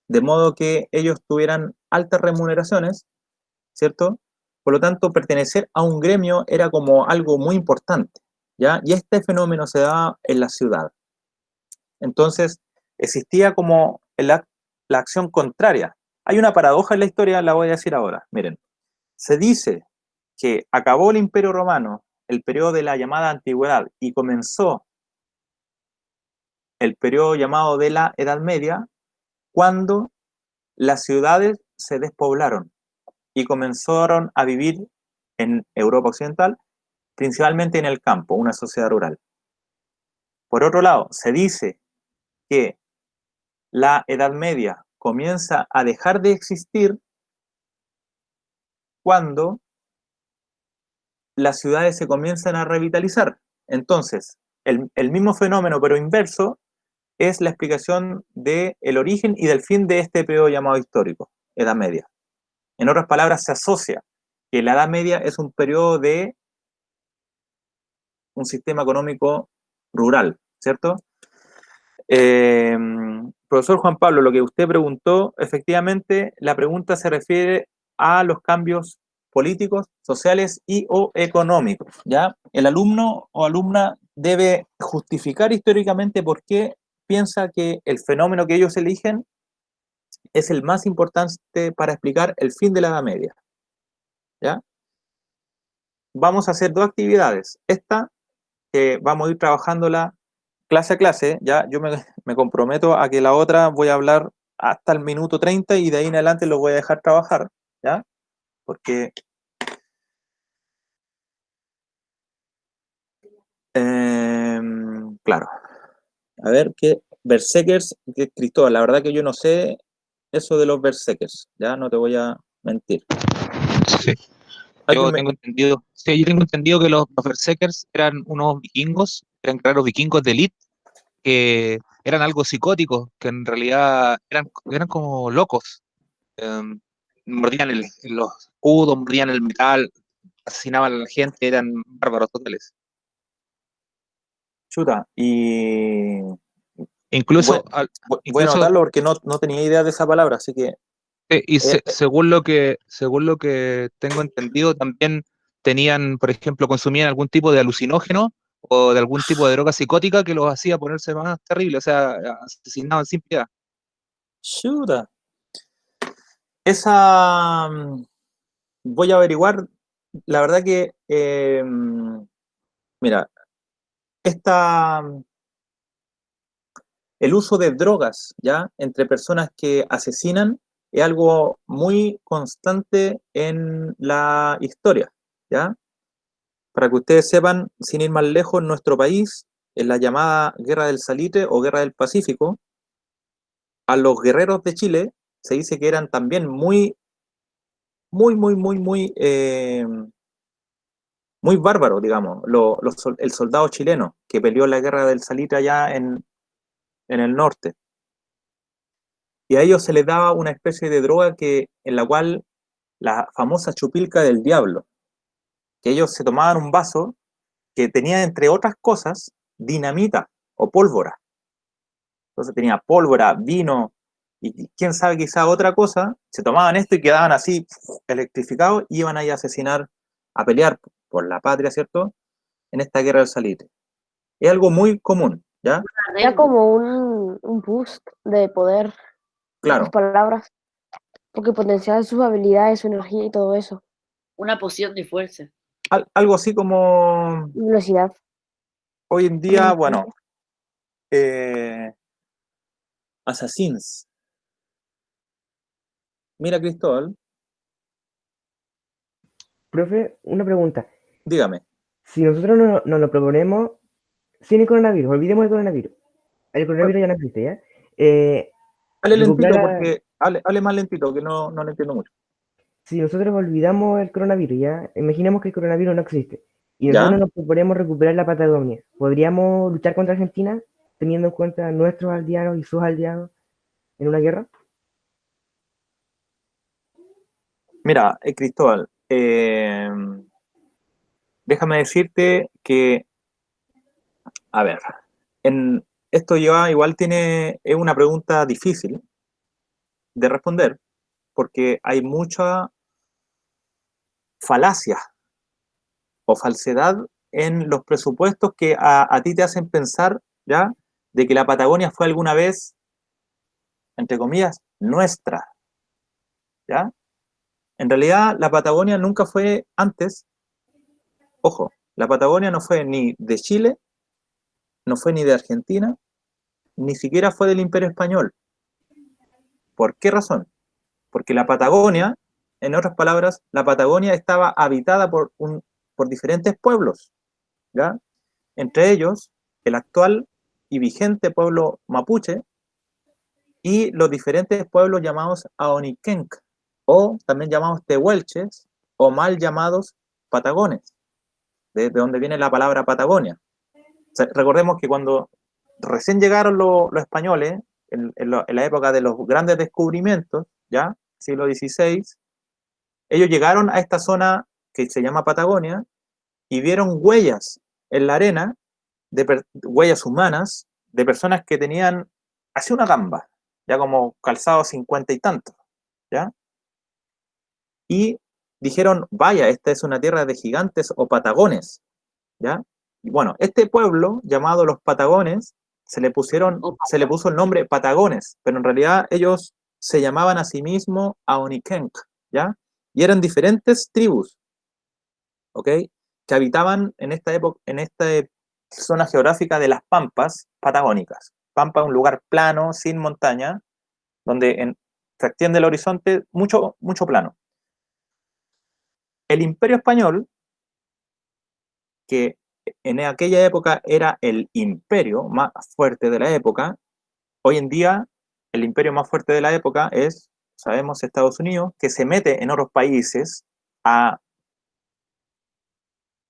de modo que ellos tuvieran altas remuneraciones, ¿cierto? Por lo tanto, pertenecer a un gremio era como algo muy importante, ¿ya? Y este fenómeno se daba en la ciudad. Entonces, existía como la acción contraria. Hay una paradoja en la historia, la voy a decir ahora. Miren, se dice que acabó el Imperio Romano, el periodo de la llamada Antigüedad, y comenzó el periodo llamado de la Edad Media, cuando las ciudades se despoblaron y comenzaron a vivir en Europa Occidental, principalmente en el campo, una sociedad rural. Por otro lado, se dice que la Edad Media comienza a dejar de existir cuando las ciudades se comienzan a revitalizar. Entonces, el mismo fenómeno, pero inverso, es la explicación del origen y del fin de este periodo llamado histórico, Edad Media. En otras palabras, se asocia que la Edad Media es un periodo de un sistema económico rural, ¿cierto? Profesor Juan Pablo, lo que usted preguntó, efectivamente, la pregunta se refiere a los cambios políticos, sociales y o económicos, ¿ya? El alumno o alumna debe justificar históricamente por qué piensa que el fenómeno que ellos eligen es el más importante para explicar el fin de la Edad Media, ¿ya? Vamos a hacer dos actividades. Esta, que vamos a ir trabajándola clase a clase, ya yo me comprometo a que la otra voy a hablar hasta el minuto 30 y de ahí en adelante lo voy a dejar trabajar, ¿ya? Porque claro, a ver qué Berserkers, que Cristóbal, la verdad que yo no sé eso de los Berserkers, ya no te voy a mentir. Sí. Yo tengo entendido, sí, yo tengo entendido que los Berserkers eran unos vikingos, eran claros vikingos de élite, que eran algo psicóticos, que en realidad eran como locos. Eh, Mordían los escudos, mordían el metal, asesinaban a la gente, eran bárbaros totales. Chuta, y Incluso, Voy a incluso anotarlo porque no tenía idea de esa palabra, así que según lo que tengo entendido, también tenían, por ejemplo, consumían algún tipo de alucinógeno o de algún tipo de droga psicótica que los hacía ponerse más terribles, o sea, asesinaban sin piedad. chuta. Esa voy a averiguar. La verdad que, mira, esta, el uso de drogas, ¿ya? Entre personas que asesinan es algo muy constante en la historia, ¿ya? Para que ustedes sepan, sin ir más lejos, en nuestro país, en la llamada Guerra del Salitre o Guerra del Pacífico, a los guerreros de Chile se dice que eran también muy bárbaros, digamos, el soldado chileno que peleó en la Guerra del Salitre allá en el norte. Y a ellos se les daba una especie de droga en la cual la famosa chupilca del diablo, que ellos se tomaban un vaso que tenía, entre otras cosas, dinamita o pólvora. Entonces tenía pólvora, vino y quién sabe, quizá otra cosa. Se tomaban esto y quedaban así electrificados y iban ahí a asesinar, a pelear por la patria, ¿cierto? En esta guerra del salitre. Es algo muy común, ¿ya? Era como un boost de poder, en Claro, sus palabras, porque potenciaba sus habilidades, su energía y todo eso. Una poción de fuerza. algo así como Y velocidad. hoy en día, bueno, Assassins. Mira, Cristóbal, Profe, una pregunta. dígame. Si nosotros nos lo proponemos sin el coronavirus, olvidemos el coronavirus. El coronavirus ya no existe, ¿ya? Hable lentito, recuperar porque hable más lentito, que no le entiendo mucho. si nosotros olvidamos el coronavirus, ya, imaginemos que el coronavirus no existe y ¿Ya? nosotros nos proponemos recuperar la Patagonia, ¿podríamos luchar contra Argentina teniendo en cuenta nuestros aldeanos y sus aldeanos en una guerra? Mira, Cristóbal, déjame decirte que, a ver, esto igual es una pregunta difícil de responder, porque hay mucha falacia o falsedad en los presupuestos que a ti te hacen pensar, ¿ya? De que la Patagonia fue alguna vez, entre comillas, nuestra, ¿ya? En realidad, la Patagonia nunca fue antes, ojo, la Patagonia no fue ni de Chile, no fue ni de Argentina, ni siquiera fue del Imperio Español. ¿Por qué razón? Porque la Patagonia, en otras palabras, la Patagonia estaba habitada por diferentes pueblos, ¿ya? Entre ellos, el actual y vigente pueblo mapuche y los diferentes pueblos llamados Aonikenk, o también llamados tehuelches, o mal llamados patagones, de donde viene la palabra Patagonia. O sea, recordemos que cuando recién llegaron los españoles, en la época de los grandes descubrimientos, ¿ya? Siglo XVI, ellos llegaron a esta zona que se llama Patagonia y vieron huellas en la arena, huellas humanas, de personas que tenían así una gamba, ya como calzado 50 y tantos, ¿ya? Y dijeron, vaya, esta es una tierra de gigantes o patagones, ¿ya? Y bueno, este pueblo, llamado los Patagones, se le puso el nombre Patagones, pero en realidad ellos se llamaban a sí mismos Aonikenk, ¿ya? Y eran diferentes tribus, ¿ok? Que habitaban en esta época, en esta zona geográfica de las Pampas patagónicas. Pampa es un lugar plano, sin montaña, donde se extiende el horizonte, mucho, mucho plano. El Imperio Español, que en aquella época era el imperio más fuerte de la época, hoy en día el imperio más fuerte de la época es, sabemos, Estados Unidos, que se mete en otros países a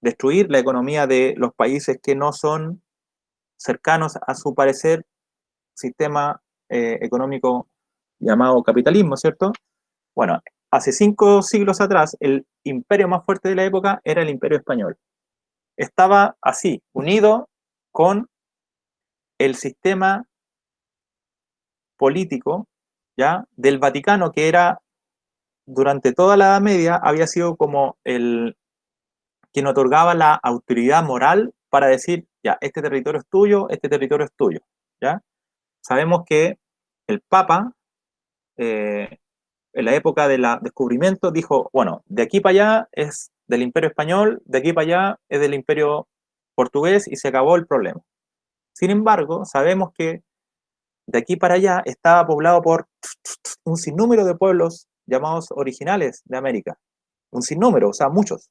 destruir la economía de los países que no son cercanos a su parecer sistema económico llamado capitalismo, ¿cierto? Bueno, hace 5 siglos atrás, el imperio más fuerte de la época era el Imperio Español. Estaba así, unido con el sistema político, ¿ya? Del Vaticano, que era, durante toda la Edad Media, había sido como quien otorgaba la autoridad moral para decir, ya, este territorio es tuyo, este territorio es tuyo, ¿ya? Sabemos que el Papa, en la época del descubrimiento, dijo, bueno, de aquí para allá es del Imperio Español, de aquí para allá es del Imperio Portugués, y se acabó el problema. Sin embargo, sabemos que de aquí para allá estaba poblado por un sinnúmero de pueblos llamados originales de América. Un sinnúmero, o sea, muchos.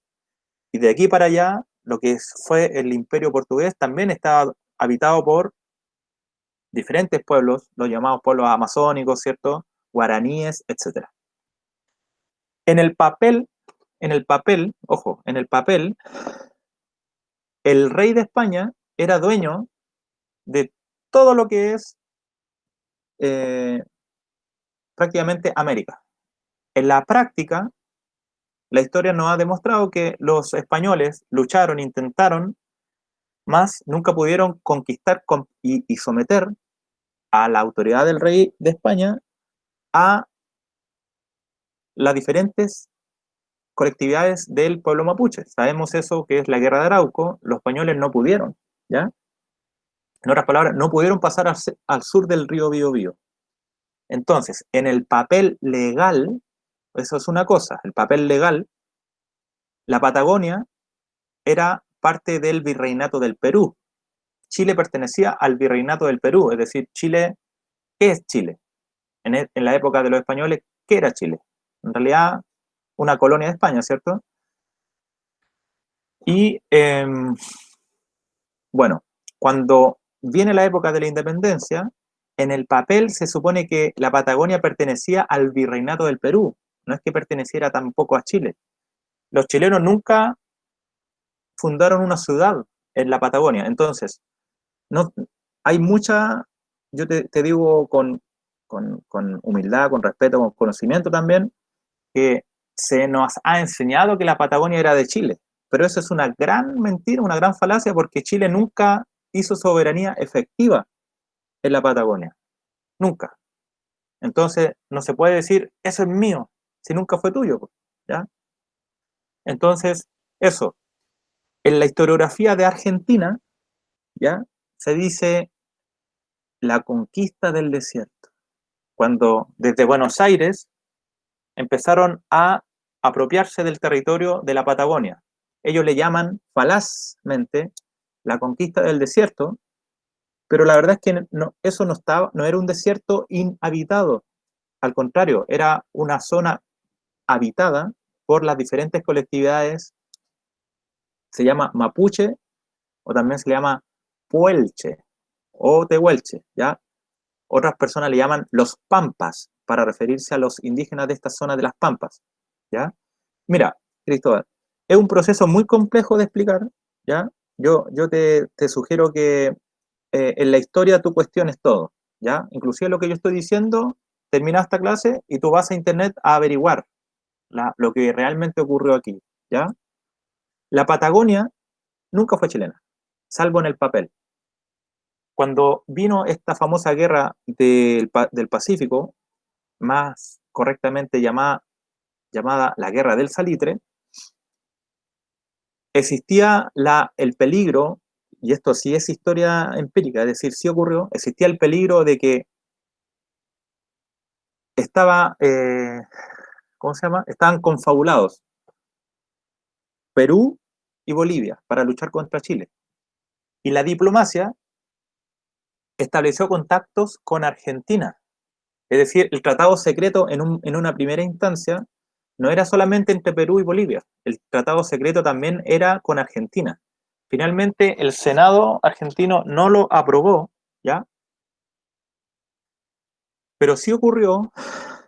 Y de aquí para allá, lo que fue el Imperio Portugués también estaba habitado por diferentes pueblos, los llamados pueblos amazónicos, ¿cierto? Guaraníes, etc. En el papel, ojo, en el papel, el rey de España era dueño de todo lo que es prácticamente América. En la práctica, la historia nos ha demostrado que los españoles lucharon, intentaron, más nunca pudieron conquistar y someter a la autoridad del rey de España a las diferentes colectividades del pueblo mapuche. Sabemos eso, que es la guerra de Arauco. Los españoles no pudieron, ¿ya? En otras palabras, no pudieron pasar al sur del río Biobío. Entonces, en el papel legal, eso es una cosa, el papel legal, la Patagonia era parte del virreinato del Perú. Chile pertenecía al virreinato del Perú, es decir, Chile, ¿qué es Chile? En la época de los españoles, ¿qué era Chile? En realidad, una colonia de España, ¿cierto? Y bueno, cuando viene la época de la independencia, en el papel se supone que la Patagonia pertenecía al virreinato del Perú, no es que perteneciera tampoco a Chile. Los chilenos nunca fundaron una ciudad en la Patagonia, entonces, no, hay mucha, yo te digo con humildad, con respeto, con conocimiento también, que se nos ha enseñado que la Patagonia era de Chile, pero eso es una gran mentira, una gran falacia, porque Chile nunca hizo soberanía efectiva en la Patagonia, nunca. Entonces, no se puede decir, eso es mío, si nunca fue tuyo, ¿ya? Entonces, eso, en la historiografía de Argentina, ¿ya? Se dice la conquista del desierto, cuando desde Buenos Aires empezaron a apropiarse del territorio de la Patagonia. Ellos le llaman falazmente la conquista del desierto, pero la verdad es que eso no era un desierto inhabitado, al contrario, era una zona habitada por las diferentes colectividades, se llama mapuche o también se le llama puelche o tehuelche, ¿ya? Otras personas le llaman los pampas para referirse a los indígenas de esta zona de las pampas, ¿ya? Mira, Cristóbal, es un proceso muy complejo de explicar, ¿ya? Yo te sugiero que en la historia tú cuestiones todo, ¿ya? Inclusive lo que yo estoy diciendo, termina esta clase y tú vas a internet a averiguar lo que realmente ocurrió aquí, ¿ya? La Patagonia nunca fue chilena, salvo en el papel. Cuando vino esta famosa guerra del Pacífico, más correctamente llamada la Guerra del Salitre, existía el peligro, y esto sí es historia empírica, es decir, sí ocurrió, existía el peligro de que estaban confabulados Perú y Bolivia para luchar contra Chile. Y la diplomacia estableció contactos con Argentina. Es decir, el tratado secreto en una primera instancia no era solamente entre Perú y Bolivia, el tratado secreto también era con Argentina. Finalmente, el Senado argentino no lo aprobó, ¿ya? Pero sí ocurrió,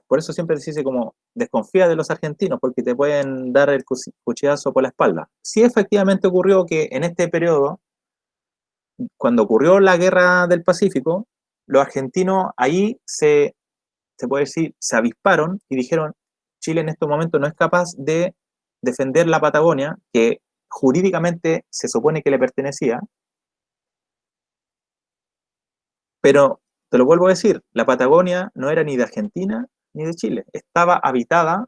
por eso siempre se dice como, desconfía de los argentinos, porque te pueden dar el cuchillazo por la espalda. Sí efectivamente ocurrió que en este periodo, cuando ocurrió la Guerra del Pacífico, los argentinos ahí se puede decir, se avisparon y dijeron, Chile en este momento no es capaz de defender la Patagonia, que jurídicamente se supone que le pertenecía, pero te lo vuelvo a decir, la Patagonia no era ni de Argentina ni de Chile, estaba habitada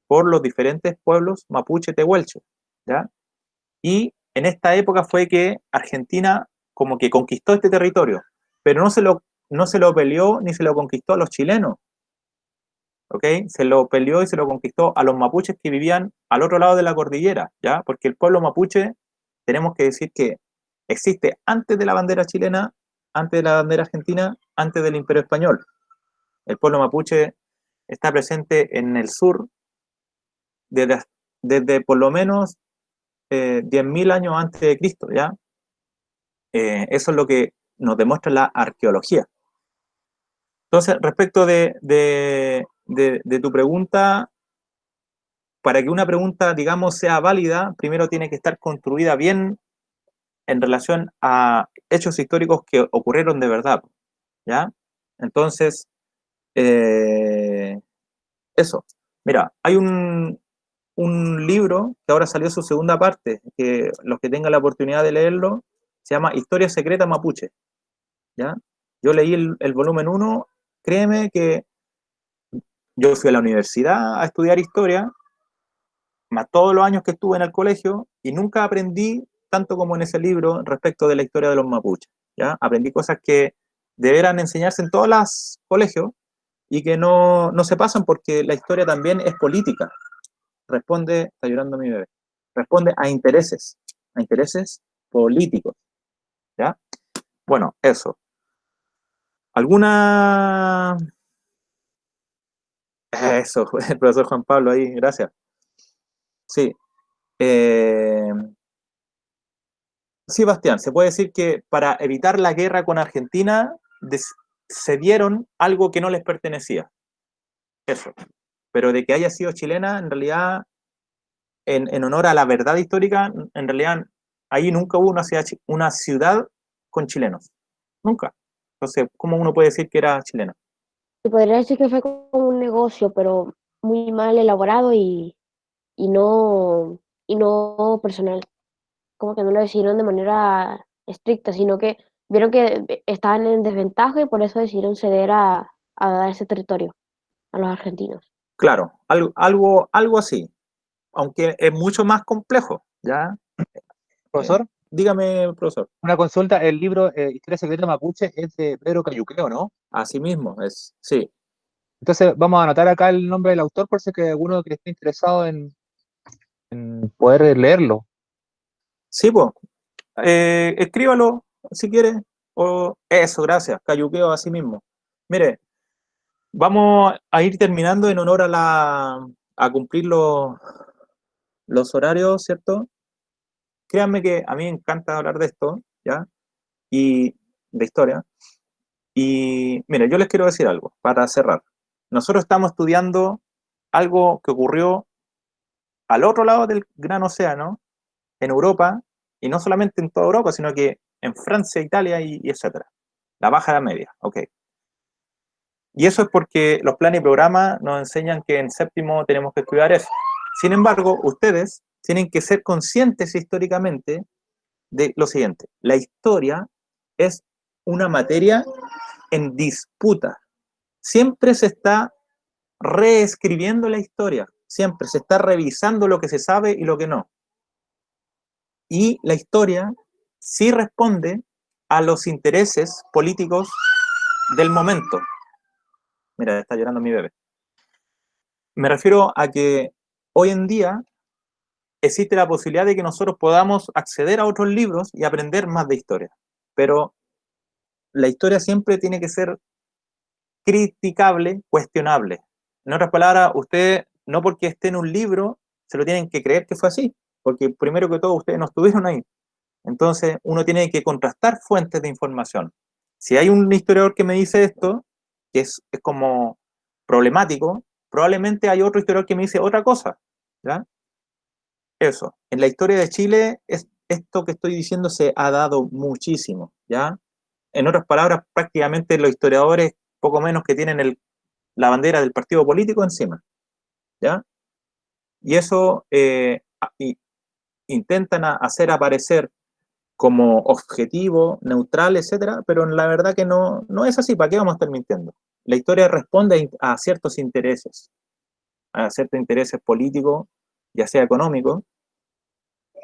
por los diferentes pueblos mapuche tehuelche, ¿ya? Y en esta época fue que Argentina como que conquistó este territorio, pero no se lo peleó ni se lo conquistó a los chilenos, ¿ok? Se lo peleó y se lo conquistó a los mapuches que vivían al otro lado de la cordillera, ¿ya? Porque el pueblo mapuche, tenemos que decir que existe antes de la bandera chilena, antes de la bandera argentina, antes del Imperio Español. El pueblo mapuche está presente en el sur desde por lo menos 10.000 años antes de Cristo, ¿ya? Eso es lo que nos demuestra la arqueología. Entonces, respecto de tu pregunta, para que una pregunta, digamos, sea válida, primero tiene que estar construida bien en relación a hechos históricos que ocurrieron de verdad, ¿ya? Entonces, eso. Mira, hay un libro que ahora salió su segunda parte, que los que tengan la oportunidad de leerlo, se llama Historia Secreta Mapuche, ¿ya? Yo leí el volumen 1, créeme que yo fui a la universidad a estudiar historia, más todos los años que estuve en el colegio, y nunca aprendí tanto como en ese libro respecto de la historia de los mapuches, ¿ya? Aprendí cosas que deberán enseñarse en todos los colegios y que no se pasan porque la historia también es política. Responde, está llorando mi bebé, responde a intereses políticos, ¿ya? Bueno, eso. ¿Alguna...? Eso, el profesor Juan Pablo ahí, gracias. Sí. Sí, Bastián, se puede decir que para evitar la guerra con Argentina cedieron algo que no les pertenecía. Eso. Pero de que haya sido chilena, en realidad, en honor a la verdad histórica, en realidad ahí nunca hubo una ciudad con chilenos. Nunca. Entonces, ¿cómo uno puede decir que era chilena? Se podría decir que fue como un negocio, pero muy mal elaborado y no, y no personal. Como que no lo decidieron de manera estricta, sino que vieron que estaban en desventaja y por eso decidieron ceder a dar ese territorio a los argentinos. Claro, algo así. Aunque es mucho más complejo, ¿ya? Profesor, Dígame, profesor. una consulta, el libro Historia Secreta Mapuche es de Pedro Cayuqueo, ¿no? Así mismo es, sí. Entonces vamos a anotar acá el nombre del autor por si que alguno que esté interesado en poder leerlo. Sí, pues. Escríbalo si quiere. O eso, gracias. Cayuqueo así mismo. Mire, vamos a ir terminando en honor a cumplir los horarios, ¿cierto? Créanme que a mí me encanta hablar de esto, ¿ya? Y de historia. Y mire, yo les quiero decir algo para cerrar. Nosotros estamos estudiando algo que ocurrió al otro lado del gran océano, en Europa, y no solamente en toda Europa, sino que en Francia, Italia y etcétera. La Baja Edad Media, ok. Y eso es porque los planes y programas nos enseñan que en séptimo tenemos que estudiar eso. Sin embargo, ustedes tienen que ser conscientes históricamente de lo siguiente. La historia es una materia en disputa. Siempre se está reescribiendo la historia, siempre se está revisando lo que se sabe y lo que no. Y la historia sí responde a los intereses políticos del momento. Mira, está llorando mi bebé. Me refiero a que hoy en día existe la posibilidad de que nosotros podamos acceder a otros libros y aprender más de historia. Pero la historia siempre tiene que ser criticable, cuestionable. En otras palabras, usted no porque esté en un libro se lo tienen que creer que fue así, porque primero que todo ustedes no estuvieron ahí. Entonces uno tiene que contrastar fuentes de información. Si hay un historiador que me dice esto, que es como problemático, probablemente hay otro historiador que me dice otra cosa, ¿ya? Eso. En la historia de Chile, esto que estoy diciendo se ha dado muchísimo, ¿ya? En otras palabras, prácticamente los historiadores, poco menos que tienen la bandera del partido político encima, ¿ya? Y eso intentan hacer aparecer como objetivo, neutral, etcétera, pero la verdad que no es así. ¿Para qué vamos a estar mintiendo? La historia responde a ciertos intereses políticos, ya sea económicos.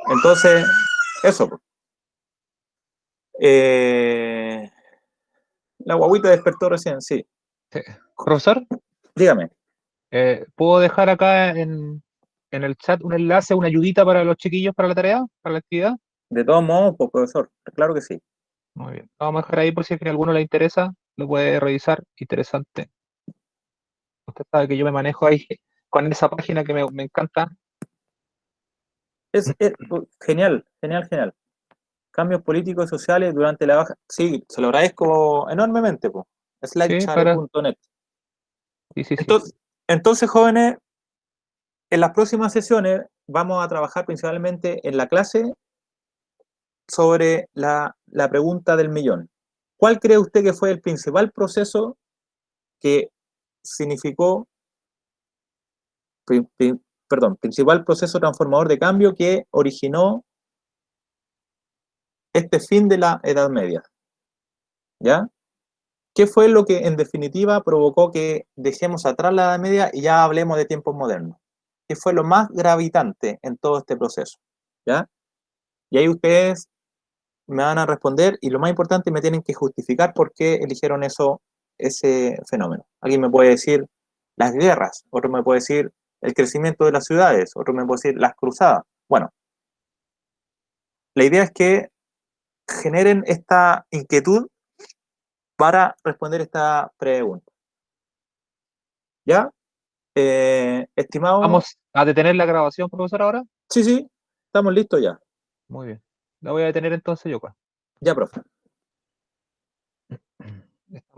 Entonces, eso. La guagüita despertó recién, sí. Profesor, Dígame. ¿puedo dejar acá en el chat un enlace, una ayudita para los chiquillos para la tarea, para la actividad? De todos modos, pues, profesor, claro que sí. Muy bien. Lo vamos a dejar ahí por si a alguno le interesa, lo puede revisar. Interesante. Usted sabe que yo me manejo ahí con esa página que me encanta. Es genial, genial, genial. Cambios políticos y sociales durante la baja. Sí, se lo agradezco enormemente, pues. Sí, para. Slideshare.net. Sí. Entonces, jóvenes, en las próximas sesiones vamos a trabajar principalmente en la clase sobre la pregunta del millón. ¿Cuál cree usted que fue el principal proceso que significó, principal proceso transformador de cambio que originó este fin de la Edad Media? ¿Ya? ¿Qué fue lo que en definitiva provocó que dejemos atrás la Edad Media y ya hablemos de tiempos modernos? ¿Qué fue lo más gravitante en todo este proceso? ¿Ya? Y ahí ustedes me van a responder y lo más importante, me tienen que justificar por qué eligieron ese fenómeno. Alguien me puede decir las guerras, otro me puede decir el crecimiento de las ciudades, otro me puede decir las cruzadas. Bueno, la idea es que generen esta inquietud para responder esta pregunta. ¿Ya? Estimado... Vamos a detener la grabación, profesor, ahora. Sí, estamos listos ya. Muy bien. La voy a detener entonces yo, pues. Ya, profe.